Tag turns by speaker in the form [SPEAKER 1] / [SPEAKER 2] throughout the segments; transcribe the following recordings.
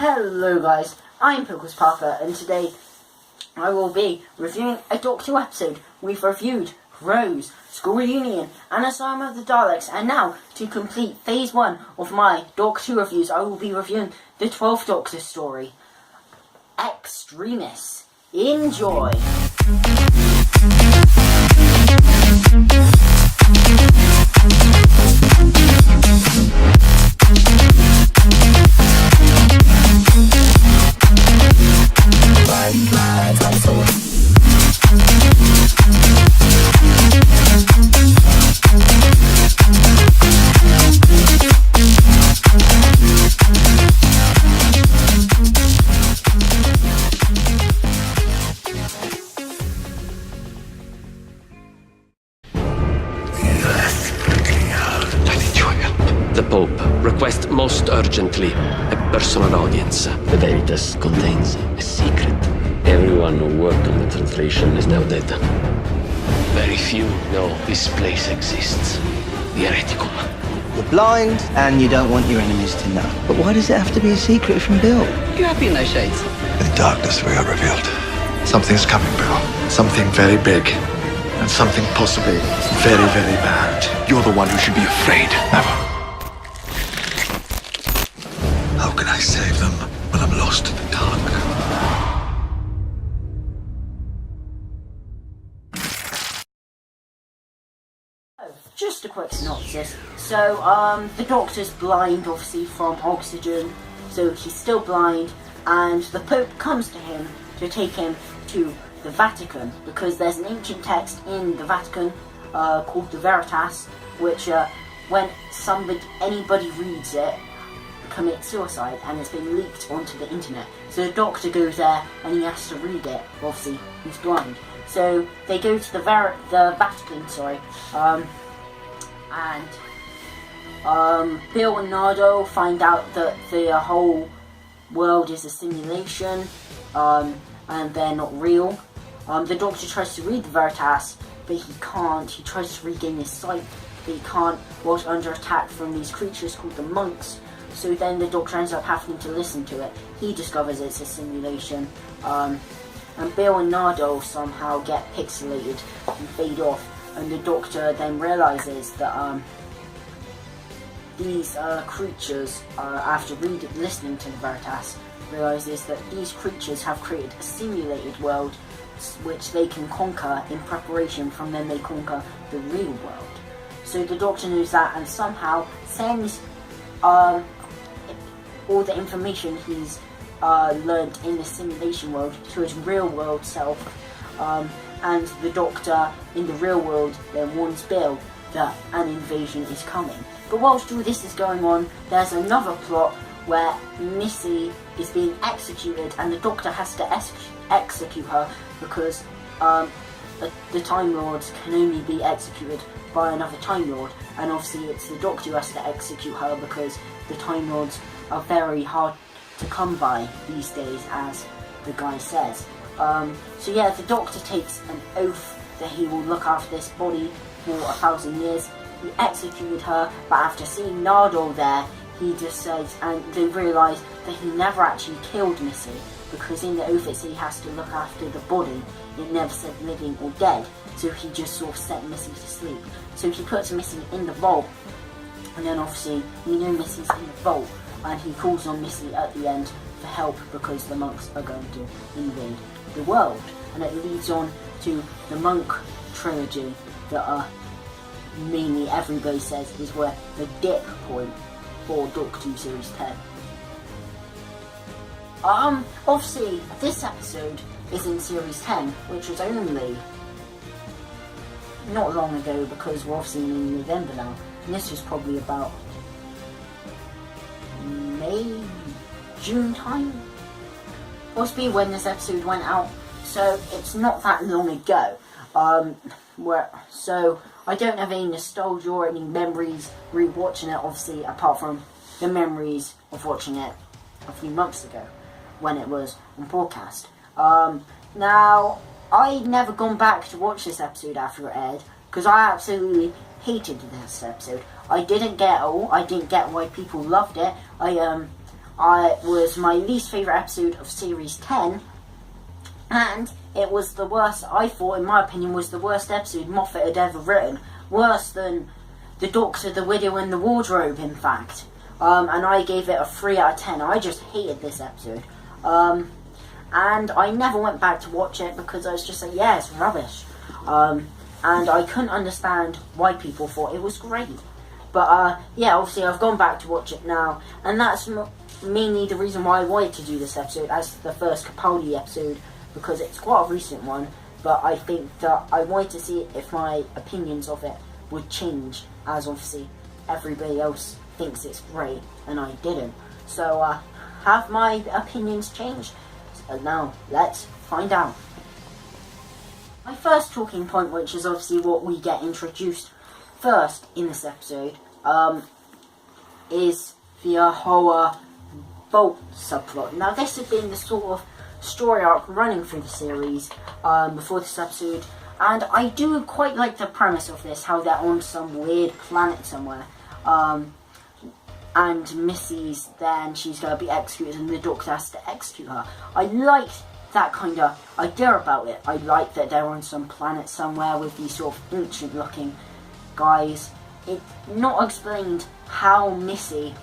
[SPEAKER 1] Hello guys, I'm Pickles Parker, and today I will be reviewing a Doctor Who episode. We've reviewed Rose, School Reunion, and Asylum of the Daleks, and now, to complete phase 1 of my Doctor Who reviews, I will be reviewing the 12th Doctor story, Extremis. Enjoy!
[SPEAKER 2] The Pope requests most urgently a personal audience.
[SPEAKER 3] The Veritas contains a secret. Everyone who worked on the translation is now dead.
[SPEAKER 2] Very few know this place exists. The Hereticum.
[SPEAKER 4] You're blind, and you don't want your enemies to know. But why does it have to be a secret from Bill?
[SPEAKER 5] You happy in those shades?
[SPEAKER 6] In darkness we are revealed. Something's coming, Bill. Something very big. And something possibly very, very bad. You're the one who should be afraid. Never. How can I save them when I'm lost in the dark?
[SPEAKER 1] Just a quick synopsis. So, the Doctor's blind, obviously, from oxygen, so he's still blind, and the Pope comes to him to take him to the Vatican, because there's an ancient text in the Vatican called the Veritas, which when anybody reads it, commits suicide, and it's been leaked onto the internet. So the Doctor goes there and he has to read it. Obviously, he's blind. So they go to the Vatican, and Bill and Nardo find out that the whole world is a simulation, and they're not real. The Doctor tries to read the Veritas, but he can't. He tries to regain his sight, but he can't, whilst under attack from these creatures called the monks. So then the Doctor ends up having to listen to it. He discovers it's a simulation, and Bill and Nardo somehow get pixelated and fade off, and the Doctor then realises that these creatures, after listening to the Veritas, realises that these creatures have created a simulated world which they can conquer in preparation from then they conquer the real world. So the Doctor knows that and somehow sends all the information he's learned in the simulation world to his real world self, and the Doctor in the real world then warns Bill that an invasion is coming. But whilst all this is going on, there's another plot where Missy is being executed, and the Doctor has to execute her because the Time Lords can only be executed by another Time Lord, and obviously it's the Doctor who has to execute her because the Time Lords are very hard to come by these days, as the guy says. So yeah, the Doctor takes an oath that he will look after this body for 1,000 years. He executed her, but after seeing Nardo there, he just says, and they realise that he never actually killed Missy, because in the oath it says he has to look after the body. It never said living or dead, so he just sort of set Missy to sleep. So he puts Missy in the vault, and then obviously we know Missy's in the vault, and he calls on Missy at the end for help because the monks are going to invade the world. And it leads on to the monk trilogy that mainly everybody says is where the dip point for Doctor Who Series 10. Obviously this episode is in Series 10, which was only not long ago because we're obviously in November now, and this was probably about May, June time, possibly when this episode went out, so it's not that long ago. So I don't have any nostalgia or any memories rewatching it, obviously, apart from the memories of watching it a few months ago when it was on broadcast. Now, I'd never gone back to watch this episode after it aired because I absolutely hated this episode. I didn't get why people loved it. was my least favourite episode of Series 10, and it was the worst, I thought, in my opinion, was the worst episode Moffat had ever written. Worse than The Doctor, the Widow and the Wardrobe, in fact. And I gave it a 3 out of 10. I just hated this episode. And I never went back to watch it because I was just like, yeah, it's rubbish. And I couldn't understand why people thought it was great. But yeah, obviously I've gone back to watch it now, and that's mainly the reason why I wanted to do this episode as the first Capaldi episode, because it's quite a recent one, but I think that I wanted to see if my opinions of it would change, as obviously everybody else thinks it's great, and I didn't. So, have my opinions changed? So now, let's find out. My first talking point, which is obviously what we get introduced first in this episode, is the whole Bolt subplot. Now, this had been the sort of story arc running through the series before this episode, and I do quite like the premise of this, how they're on some weird planet somewhere, and Missy's then she's going to be executed and the Doctor has to execute her. I liked that kind of idea about it. I like that they're on some planet somewhere with these sort of ancient looking guys. It's not explained how Missy,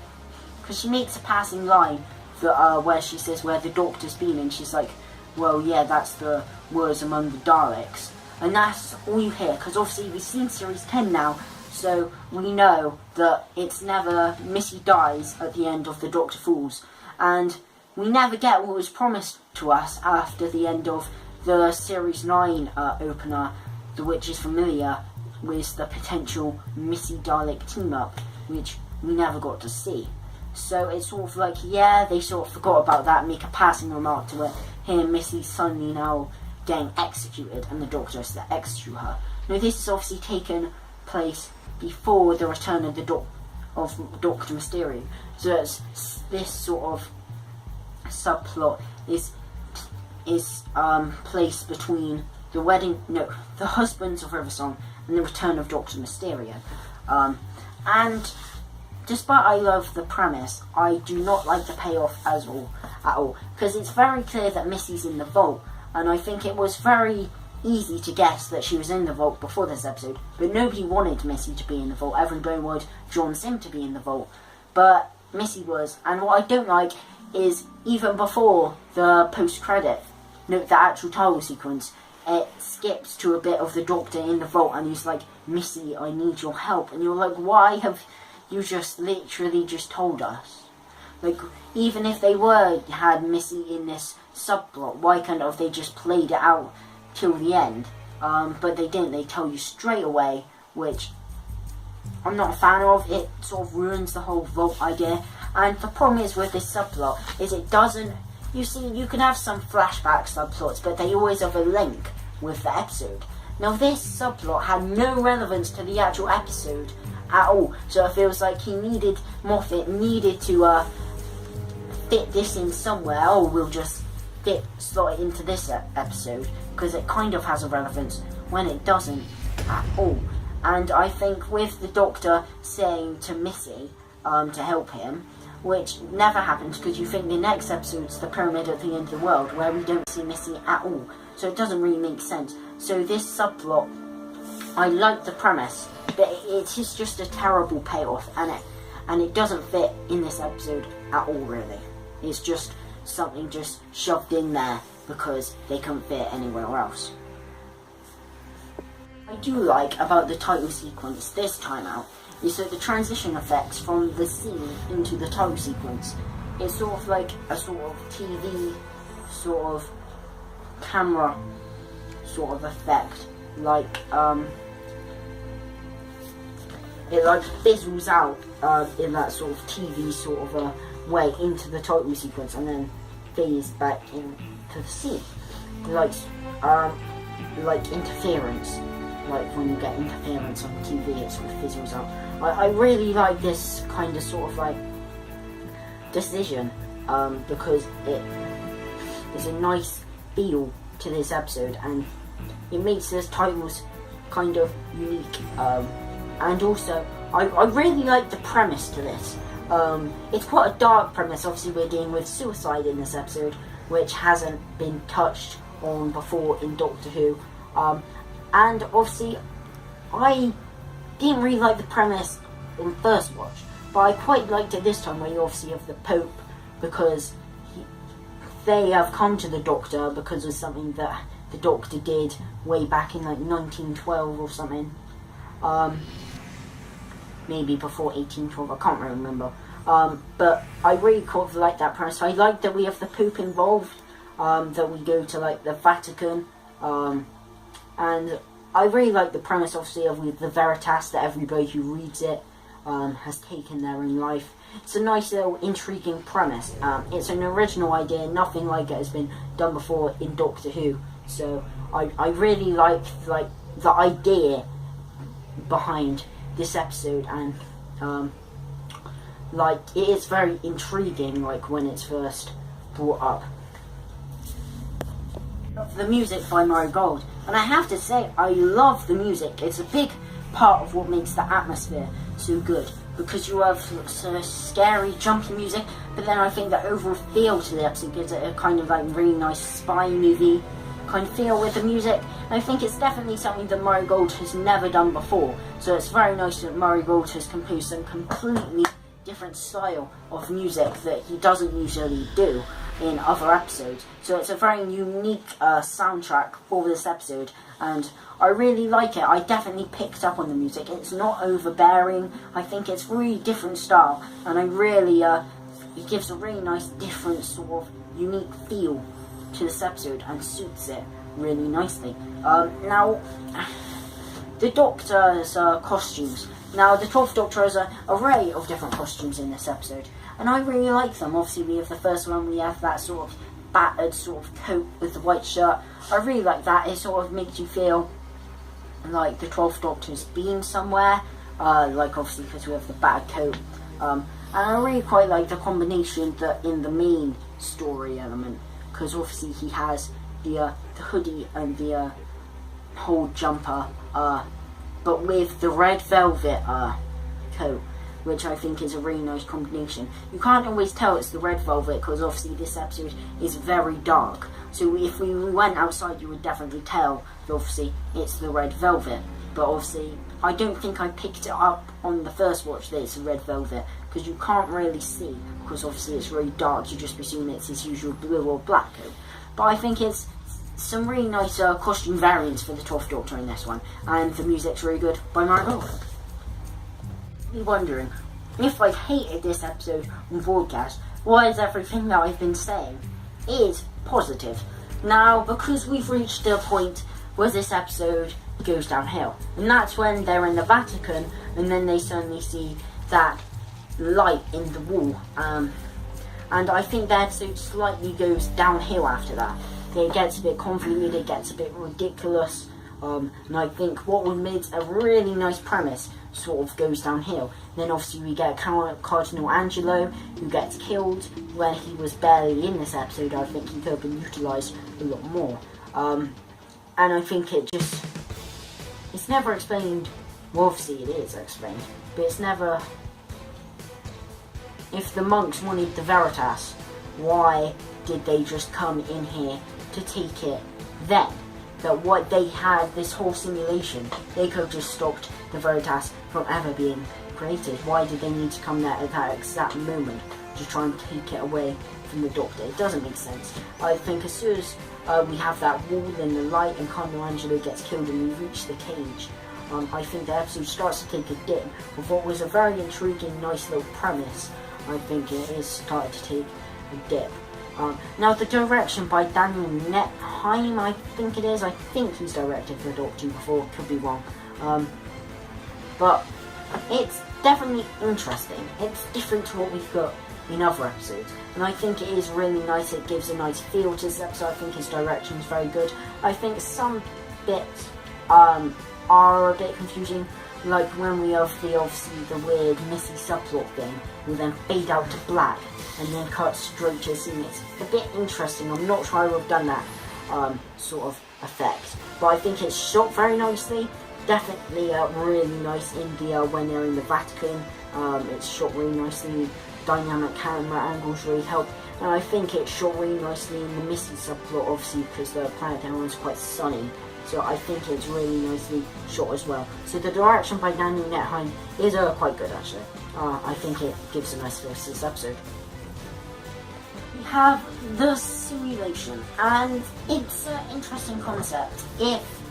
[SPEAKER 1] because she makes a passing line that, where she says where the Doctor's been, and she's like, well, yeah, that's the words among the Daleks, and that's all you hear, because obviously we've seen Series 10 now, so we know that it's never Missy dies at the end of The Doctor Falls, and we never get what was promised to us after the end of the Series 9 opener, The Witch is Familiar, with the potential Missy Dalek team-up, which we never got to see. So it's sort of like, yeah, they sort of forgot about that, make a passing remark to it. Here, Missy's suddenly now getting executed, and the Doctor has to execute her. Now, this has obviously taken place before the return of Doctor Mysterio. So it's, this sort of subplot is placed between the husbands of Riversong and the return of Doctor Mysterio. And despite I love the premise, I do not like the payoff at all, because it's very clear that Missy's in the vault, and I think it was very easy to guess that she was in the vault before this episode, but nobody wanted Missy to be in the vault. Everybody wanted John Sim to be in the vault, but Missy was. And what I don't like is, even before the post-credit, the actual title sequence, it skips to a bit of the Doctor in the vault, and he's like, Missy, I need your help, and you're like, why have you just literally just told us? Like, even if they had Missy in this subplot, why can't have they just played it out till the end? But they didn't. They tell you straight away, which I'm not a fan of. It sort of ruins the whole vault idea. And the problem is with this subplot is it doesn't. You see, you can have some flashback subplots, but they always have a link with the episode. Now, this subplot had no relevance to the actual episode at all, so it feels like Moffat needed to fit this in somewhere. Oh, we'll just slot it into this episode, because it kind of has a relevance when it doesn't at all. And I think with the Doctor saying to Missy to help him, which never happens, because you think the next episode's the Pyramid at the End of the World, where we don't see Missy at all, so it doesn't really make sense. So this subplot, I like the premise, but it is just a terrible payoff, and it doesn't fit in this episode at all, really. It's just something just shoved in there because they couldn't fit anywhere else. I do like about the title sequence this time out is that the transition effects from the scene into the title sequence, it's sort of like a sort of TV sort of camera sort of effect, like it like fizzles out in that sort of TV sort of a way into the title sequence, and then fades back into the scene, like interference, like when you get interference on TV, it sort of fizzles out. I really like this kind of sort of like decision, because there's a nice feel to this episode, and it makes the titles kind of unique. And also, I really like the premise to this. It's quite a dark premise. Obviously we're dealing with suicide in this episode, which hasn't been touched on before in Doctor Who. And obviously I didn't really like the premise in first watch, but I quite liked it this time, where you obviously have the Pope, because they have come to the Doctor because of something that the Doctor did way back in like 1912 or something. Maybe before 1812, I can't really remember. But I really quite like that premise. I like that we have the Pope involved, that we go to like the Vatican, and I really like the premise, obviously, of the Veritas, that everybody who reads it has taken their own life. It's a nice little intriguing premise. It's an original idea, nothing like it has been done before in Doctor Who. So I really like the idea behind this episode, and like it is very intriguing, like when it's first brought up. The music by Murray Gold, and I have to say I love the music. It's a big part of what makes the atmosphere so good, because you have sort of scary, jumpy music, but then I think the overall feel to the episode gives it a kind of like really nice spy movie kind of feel with the music. And I think it's definitely something that Murray Gold has never done before, so it's very nice that Murray Gold has composed some completely different style of music that he doesn't usually do in other episodes. So it's a very unique soundtrack for this episode, and I really like it. I definitely picked up on the music. It's not overbearing. I think it's really different style, and I really it gives a really nice different sort of unique feel to this episode and suits it really nicely. Now the Doctor's costumes. Now the 12th Doctor has an array of different costumes in this episode, and I really like them. Obviously we have the first one, we have that sort of battered sort of coat with the white shirt. I really like that. It sort of makes you feel like the 12th Doctor's been somewhere, like obviously because we have the battered coat, and I really quite like the combination that in the main story element, because obviously he has the hoodie and the whole jumper, but with the red velvet coat, which I think is a really nice combination. You can't always tell it's the red velvet, because obviously this episode is very dark, so if we went outside you would definitely tell that obviously it's the red velvet. But obviously I don't think I picked it up on the first watch that it's the red velvet, because you can't really see, because obviously it's really dark. You just presume it's his usual blue or black coat. But I think it's some really nice costume variants for the 12th Doctor in this one, and the music's really good by Murray Gold. You're wondering, if I hated this episode on broadcast, why is everything that I've been saying is positive? Now, because we've reached the point where this episode goes downhill, and that's when they're in the Vatican, and then they suddenly see that light in the wall, and I think the episode slightly goes downhill after that. It gets a bit convoluted, it gets a bit ridiculous, and I think what would make a really nice premise sort of goes downhill. Then obviously we get Cardinal Angelo, who gets killed when he was barely in this episode. I think he could have been utilised a lot more, and I think it's never explained. Well, obviously it is explained, but it's never. If the monks wanted the Veritas, why did they just come in here to take it then? That what they had, this whole simulation, they could have just stopped the Veritas from ever being created. Why did they need to come there at that exact moment to try and take it away from the Doctor? It doesn't make sense. I think as soon as we have that wall and the light and Cardinal Angelo gets killed and we reach the cage, I think the episode starts to take a dip of what was a very intriguing, nice little premise. I think it is starting to take a dip. Now the direction by Daniel Nepheim, I think it is. I think he's directed for Doctor Who before, could be wrong. But it's definitely interesting. It's different to what we've got in other episodes, and I think it is really nice. It gives a nice feel to this episode. I think his direction is very good. I think some bits are a bit confusing, like when we have obviously the weird Missy subplot thing, will then fade out to black and then cut straight to the scene. It's a bit interesting. I'm not sure I would have done that sort of effect, but I think it's shot very nicely. definitely really nice in the when they're in the Vatican. It's shot really nicely. Dynamic camera angles really help, and I think it's shot really nicely in the Missy subplot, obviously because the planet they're on is quite sunny. So I think it's really nicely shot as well. So the direction by Daniel Netheim is quite good actually. I think it gives a nice feel to this episode. We have the simulation, and it's an interesting concept if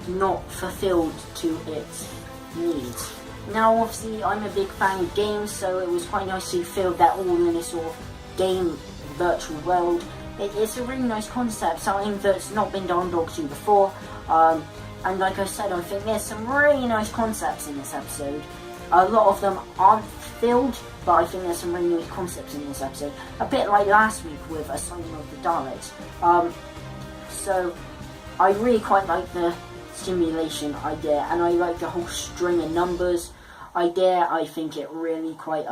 [SPEAKER 1] not fulfilled to its needs. Now obviously I'm a big fan of games, so it was quite nice to feel that all in a sort of game virtual world. It's a really nice concept, something that's not been done on Doctor Who before. And like I said, I think there's some really nice concepts in this episode. A lot of them aren't filled, but I think there's some really nice concepts in this episode. A bit like last week with Asylum of the Daleks. So I really quite like the simulation idea, and I like the whole string of numbers idea. I think it really quite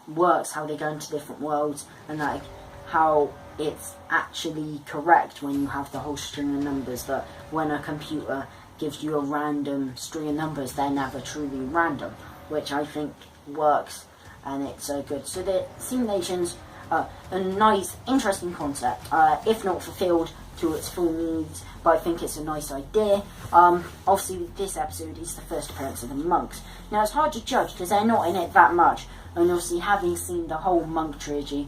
[SPEAKER 1] works how they go into different worlds, and like how it's actually correct when you have the whole string of numbers, that when a computer gives you a random string of numbers, they're never truly random, which I think works, and it's good. So the simulation's a nice, interesting concept, if not fulfilled to its full needs, but I think it's a nice idea. Obviously this episode is the first appearance of the monks. Now it's hard to judge because they're not in it that much, and obviously having seen the whole monk trilogy,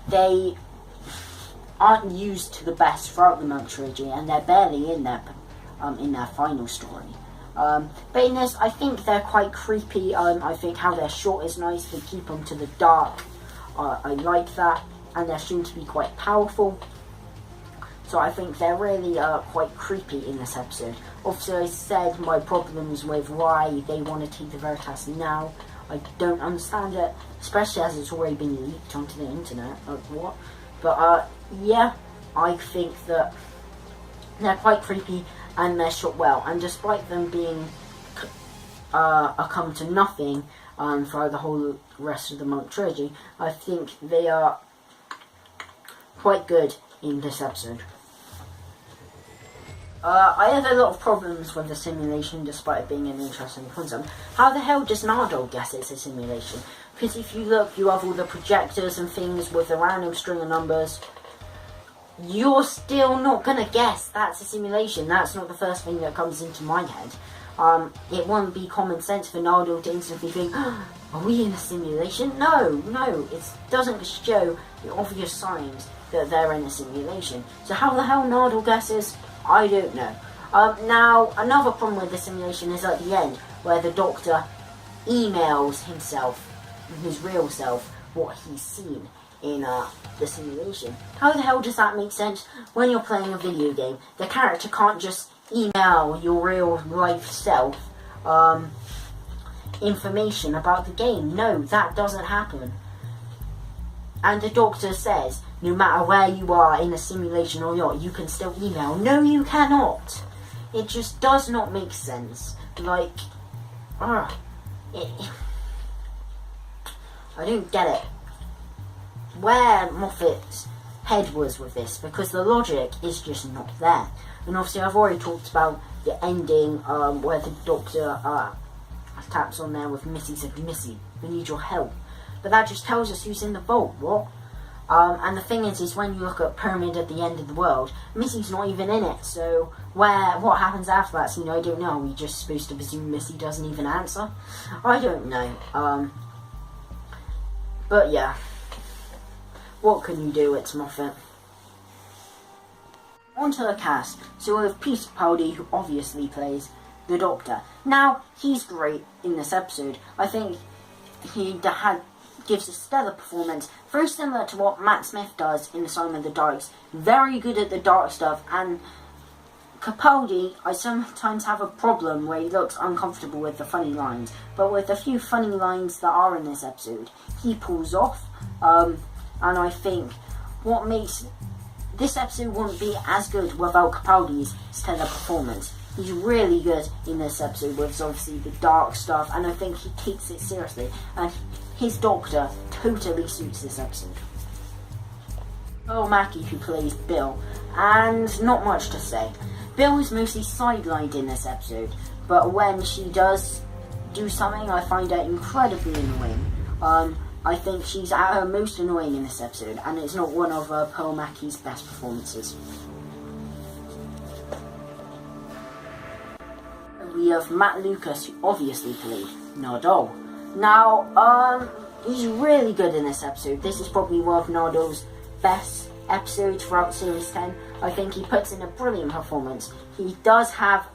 [SPEAKER 1] they aren't used to the best throughout the monk trilogy, and they're barely in their final story. But in this, I think they're quite creepy. I think how they're shot is nice. They keep them to the dark. I like that, and they seem to be quite powerful. So I think they're really quite creepy in this episode. Obviously, I said my problems with why they want to take the Veritas now. I don't understand it, especially as it's already been leaked onto the internet. Like, what? But yeah, I think that they're quite creepy and they're shot well. And despite them being a come to nothing for the whole rest of the monk trilogy, I think they are quite good in this episode. I have a lot of problems with the simulation, despite it being an interesting concept. How the hell does Nardole guess it's a simulation? Because if you look, you have all the projectors and things with a random string of numbers. You're still not going to guess that's a simulation. That's not the first thing that comes into my head. It wouldn't be common sense for Nardole to instantly think, oh, are we in a simulation? No, it doesn't show the obvious signs that they're in a simulation. So how the hell Nardole guesses? I don't know. Now, another problem with the simulation is at the end, where the Doctor emails himself, his real self, what he's seen in the simulation. How the hell does that make sense? When you're playing a video game, the character can't just email your real life self information about the game. No, that doesn't happen. And the Doctor says, no matter where you are in a simulation or not, you can still email. No, you cannot. It just does not make sense. Like, I don't get it. Where Moffat's head was with this, because the logic is just not there. And obviously I've already talked about the ending where the Doctor taps on there with Missy, said, Missy, we need your help. But that just tells us who's in the vault, what? And the thing is when you look at Pyramid at the end of the world, Missy's not even in it, so what happens after that scene, I don't know. Are we just supposed to presume Missy doesn't even answer? I don't know. But yeah. What can you do, it's Moffat. On to the cast. So we have Peter Capaldi, who obviously plays the Doctor. Now, he's great in this episode. I think he gives a stellar performance, very similar to what Matt Smith does in Asylum of the Daleks. Very good at the dark stuff, and Capaldi, I sometimes have a problem where he looks uncomfortable with the funny lines, but with a few funny lines that are in this episode, he pulls off, and I think what makes this episode wouldn't be as good without Capaldi's stellar performance. He's really good in this episode with obviously the dark stuff, and I think he takes it seriously, and his Doctor totally suits this episode. Earl Mackey, who plays Bill, and not much to say. Bill is mostly sidelined in this episode, but when she does do something, I find her incredibly annoying. I think she's at her most annoying in this episode, and it's not one of Pearl Mackey's best performances. We have Matt Lucas, who obviously played Nardole. Now, he's really good in this episode. This is probably one of Nardole's best episodes throughout Series 10. I think he puts in a brilliant performance. He does have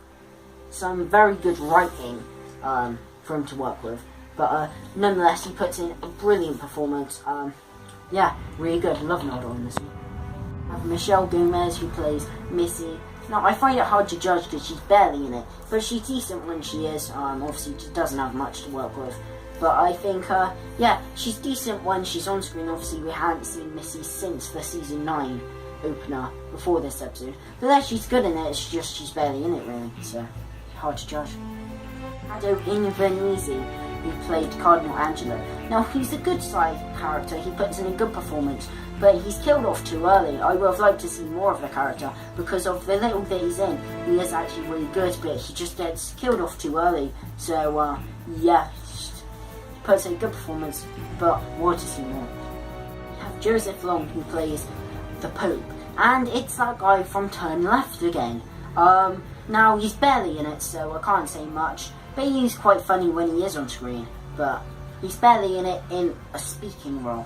[SPEAKER 1] some very good writing for him to work with, but nonetheless, he puts in a brilliant performance. Yeah, really good. Love Nardole in this one. I have Michelle Gomez, who plays Missy. Now, I find it hard to judge because she's barely in it, but she's decent when she is. Obviously, she doesn't have much to work with. But I think, yeah, she's decent when she's on screen. Obviously, we hadn't seen Missy since the Season 9 opener before this episode. But yeah, she's good in it, it's just she's barely in it, really. So, hard to judge. Ado Invernizzi, who played Cardinal Angelo. Now, he's a good side character. He puts in a good performance, but he's killed off too early. I would have liked to see more of the character because of the little bit he's in. He is actually really good, but he just gets killed off too early. So, yeah, puts in a good performance, but want to see more. We have Joseph Long, who plays the Pope, and it's that guy from Turn Left again. Now, he's barely in it, so I can't say much, but he's quite funny when he is on screen, but he's barely in it in a speaking role.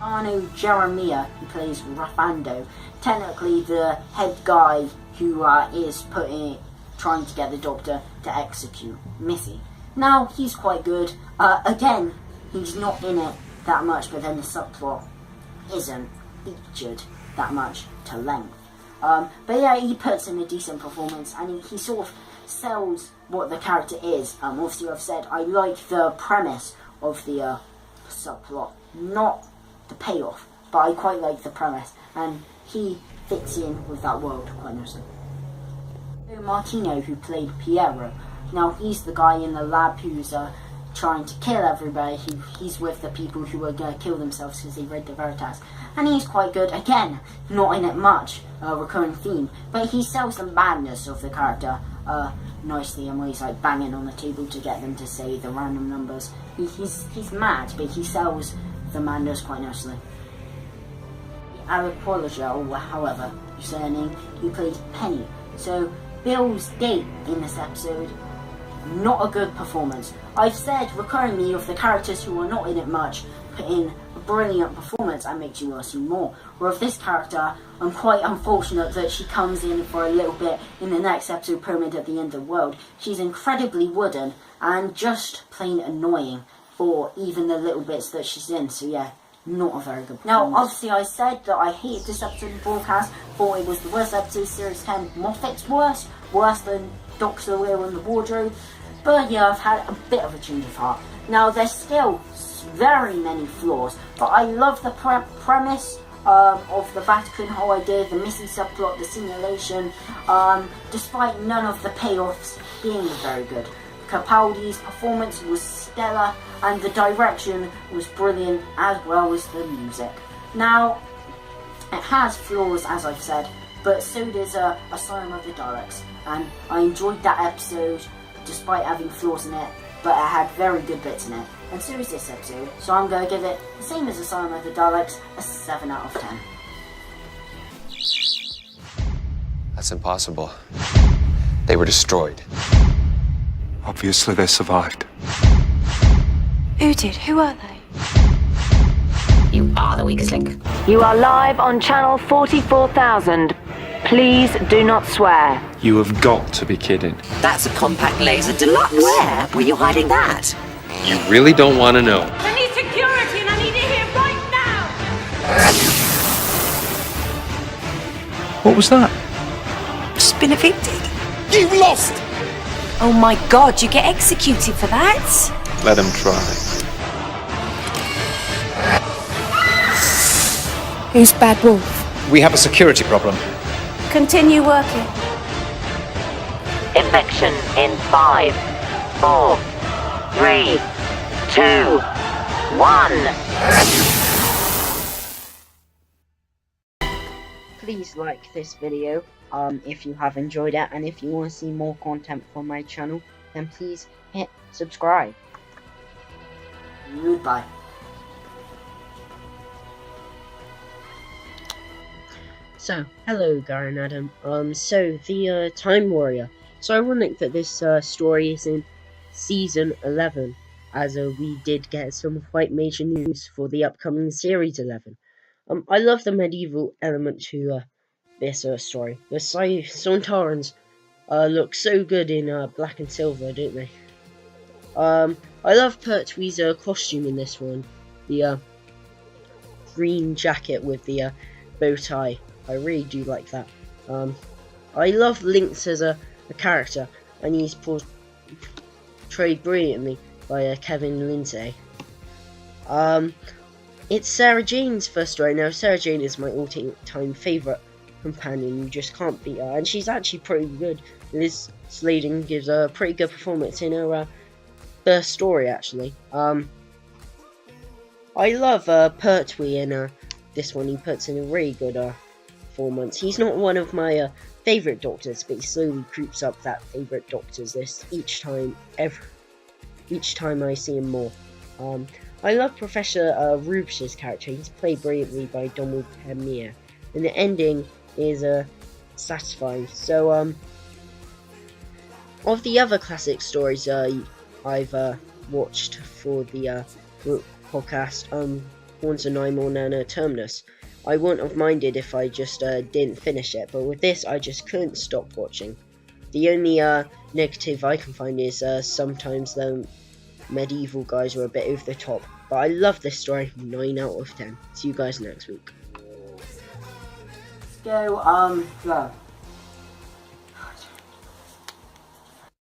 [SPEAKER 1] Arno Jeremiah, who plays Rafando, technically the head guy who is trying to get the Doctor to execute Missy. Now, he's quite good. Again, he's not in it that much, but then the subplot isn't featured that much to length. But yeah, he puts in a decent performance, and he sort of sells what the character is. Obviously, I've said I like the premise of the subplot, not the payoff, but I quite like the premise, and he fits in with that world quite nicely. Martino, who played Piero. Now, he's the guy in the lab who's trying to kill everybody. He's with the people who are going to kill themselves because they read the Veritas. And he's quite good. Again, not in it much, recurring theme. But he sells the madness of the character nicely, and where he's like banging on the table to get them to say the random numbers. He's mad, but he sells the madness quite nicely. Eric Qualiger, or however you say her name, he played Penny. So, Bill's date in this episode, not a good performance. I've said recurringly of the characters who are not in it much put in a brilliant performance and makes you want to see more. Where of this character, I'm quite unfortunate that she comes in for a little bit in the next episode, Pyramid at the End of the World. She's incredibly wooden and just plain annoying for even the little bits that she's in. So yeah, not a very good performance. Now, obviously I said that I hated this episode of broadcast, thought it was the worst episode of Series 10. Moffat's worse than Doctor Who in the Wardrobe. But yeah, I've had a bit of a change of heart. Now, there's still very many flaws, but I love the premise of the Vatican whole idea, the missing subplot, the simulation, despite none of the payoffs being very good. Capaldi's performance was stellar, and the direction was brilliant, as well as the music. Now, it has flaws, as I've said, but so does Asylum of the Daleks, and I enjoyed that episode despite having flaws in it, but it had very good bits in it, and so is this episode, so I'm going to give it, the same as Asylum of the Daleks, a 7 out of 10.
[SPEAKER 5] That's impossible. They were destroyed.
[SPEAKER 6] Obviously, they survived.
[SPEAKER 7] Who did? Who are they?
[SPEAKER 8] You are the weakest link.
[SPEAKER 9] You are live on channel 44,000. Please do not swear.
[SPEAKER 10] You have got to be kidding.
[SPEAKER 8] That's a compact laser deluxe. Where were you hiding that?
[SPEAKER 5] You really don't want to know.
[SPEAKER 7] I need security and I need it here right now!
[SPEAKER 10] What was that?
[SPEAKER 8] Just been evicted.
[SPEAKER 6] You've lost!
[SPEAKER 7] Oh my god, you get executed for that?
[SPEAKER 10] Let him try.
[SPEAKER 7] Who's Bad Wolf?
[SPEAKER 10] We have a security problem.
[SPEAKER 7] Continue working.
[SPEAKER 9] Infection in 5, 4, 3, 2, 1. Please like this video
[SPEAKER 1] if you have enjoyed it, and if you want to see more content from my channel, then please hit subscribe. Goodbye. So, hello Gary and Adam. So the Time Warrior. So ironic that this story is in Season 11, as we did get some quite major news for the upcoming Series 11. I love the medieval element to this story. The Sontarans look so good in black and silver, don't they? I love Pertwee's costume in this one. The green jacket with the bow tie. I really do like that. I love Lynx as a character, and he's portrayed brilliantly by Kevin Lindsay. It's Sarah Jane's first story. Now, Sarah Jane is my all-time favourite companion. You just can't beat her, and she's actually pretty good. Liz Sladen gives a pretty good performance in her first story, actually. I love Pertwee in this one. He puts in a really good performance. He's not one of my favourite Doctors, but he slowly creeps up that favourite Doctors list each time I see him more. I love Professor Rubish's character. He's played brilliantly by Donald Pemmier, and the ending is satisfying. So, of the other classic stories I've watched for the podcast, Horns of Nimon and Terminus, I wouldn't have minded if I just didn't finish it, but with this I just couldn't stop watching. The only negative I can find is sometimes the medieval guys were a bit over the top, but I love this story. 9 out of 10. See you guys next week. Go,